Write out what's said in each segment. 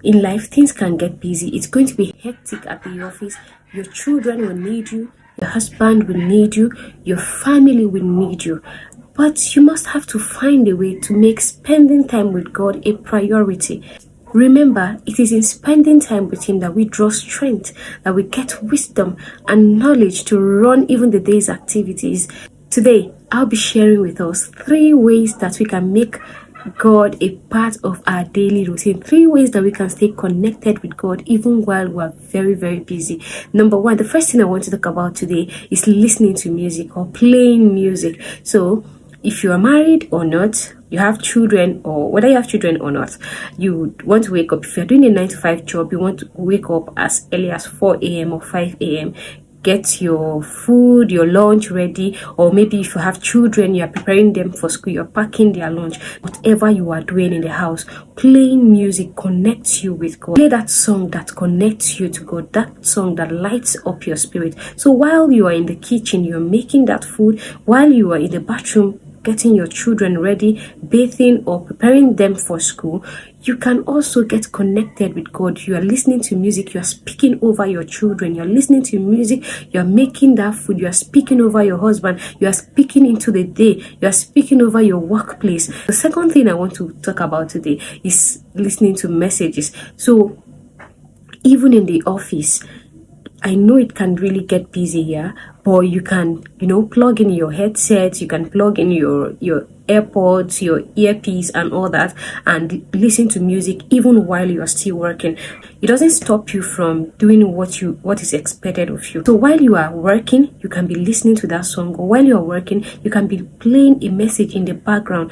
In life, things can get busy. It's going to be hectic at the office. Your children will need you. Your husband will need you. Your family will need you. But you must have to find a way to make spending time with God a priority. Remember, it is in spending time with Him that we draw strength, that we get wisdom and knowledge to run even the day's activities. Today, I'll be sharing with us 3 ways that we can make God a part of our daily routine. 3 ways that we can stay connected with God even while we're very, very busy. Number 1, the first thing I want to talk about today is listening to music or playing music. So, if you are married or not, you have children, or whether you have children or not, you want to wake up. If you're doing a 9 to 5 job, you want to wake up as early as 4 a.m. or 5 a.m. Get your food, your lunch ready, or maybe if you have children, you are preparing them for school, you're packing their lunch. Whatever you are doing in the house, playing music connects you with God. Play that song that connects you to God, that song that lights up your spirit. So while you are in the kitchen, you're making that food, while you are in the bathroom, getting your children ready, bathing or preparing them for school, you can also get connected with God. You are listening to music, you are speaking over your children, you are listening to music, you are making that food, you are speaking over your husband, you are speaking into the day, you are speaking over your workplace. The second thing I want to talk about today is listening to messages. So even in the office, I know it can really get busy here, but you can, plug in your headset, you can plug in your AirPods, your earpiece and all that, and listen to music even while you are still working. It doesn't stop you from doing what is expected of you. So while you are working, you can be listening to that song, or while you are working, you can be playing a message in the background.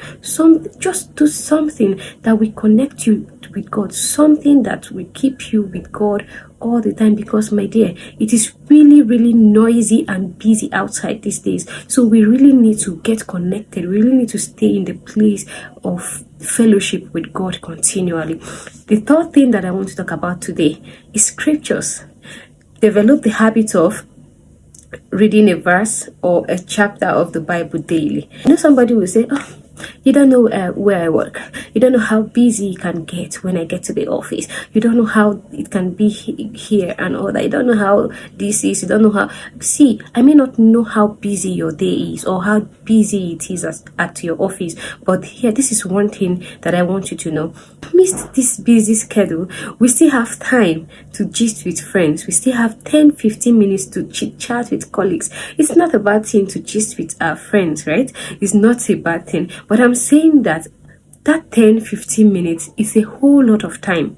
Just do something that will connect you with God, something that will keep you with God all the time, because my dear, it is really, really noisy and busy outside these days. So we really need to get connected. We really need to stay in the place of fellowship with God continually. The third thing that I want to talk about today is scriptures. Develop the habit of reading a verse or a chapter of the Bible daily. Somebody will say, you don't know where I work. You don't know how busy it can get when I get to the office. You don't know how it can be here and all that. You don't know how this is. You don't know how. See, I may not know how busy your day is or how busy it is at your office. But here, this is one thing that I want you to know. Amidst this busy schedule, we still have time to gist with friends. We still have 10-15 minutes to chit-chat with colleagues. It's not a bad thing to gist with our friends, right? It's not a bad thing. But I'm saying that 10-15 minutes is a whole lot of time.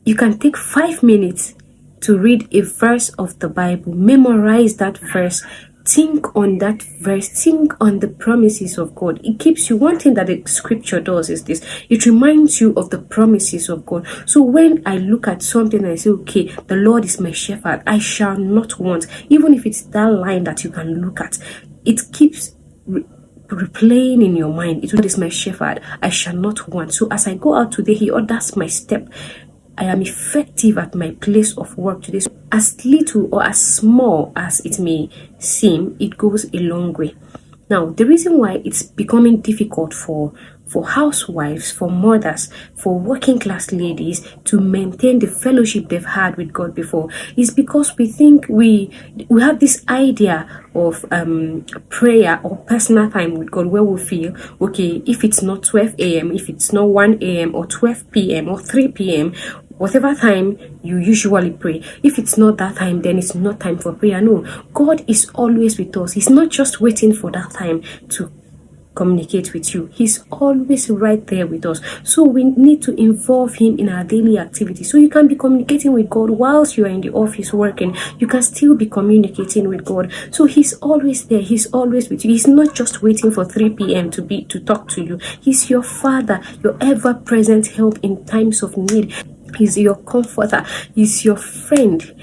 You can take 5 minutes to read a verse of the Bible, memorize that verse, think on that verse, think on the promises of God. It keeps you. One thing that the scripture does is this: it reminds you of the promises of God. So when I look at something and I say, okay, the Lord is my shepherd, I shall not want, even if it's that line that you can look at, it keeps replaying in your mind. It is my shepherd, I shall not want. So as I go out today, He orders my step. I am effective at my place of work today. So as little or as small as it may seem, it goes a long way. Now, the reason why it's becoming difficult for housewives, for mothers, for working class ladies to maintain the fellowship they've had with God before is because we think we have this idea of prayer or personal time with God, where we feel, okay, if it's not 12 a.m., if it's not 1 a.m. or 12 p.m. or 3 p.m., whatever time you usually pray, if it's not that time, then it's not time for prayer. No, God is always with us. He's not just waiting for that time to communicate with you. He's always right there with us. So we need to involve Him in our daily activities. So you can be communicating with God whilst you are in the office working. You can still be communicating with God. So He's always there. He's always with you. He's not just waiting for 3 p.m. to talk to you. He's your Father, your ever-present help in times of need. He's your comforter. He's your friend.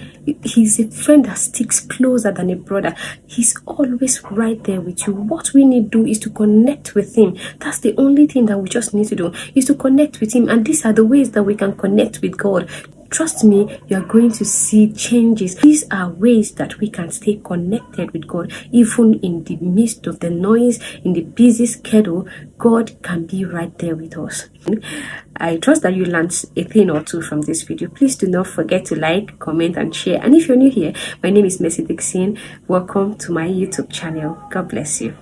He's a friend that sticks closer than a brother. He's always right there with you. What we need to do is to connect with Him. That's the only thing that we just need to do, is to connect with Him. And these are the ways that we can connect with God. trust me, you're going to see changes. These are ways that we can stay connected with God, even in the midst of the noise, in the busy schedule. God can be right there with us. I trust that you learned a thing or two from this video. Please do not forget to like, comment, and share. And if you're new here, my name is Mercy Dixon. Welcome to my YouTube channel. God bless you.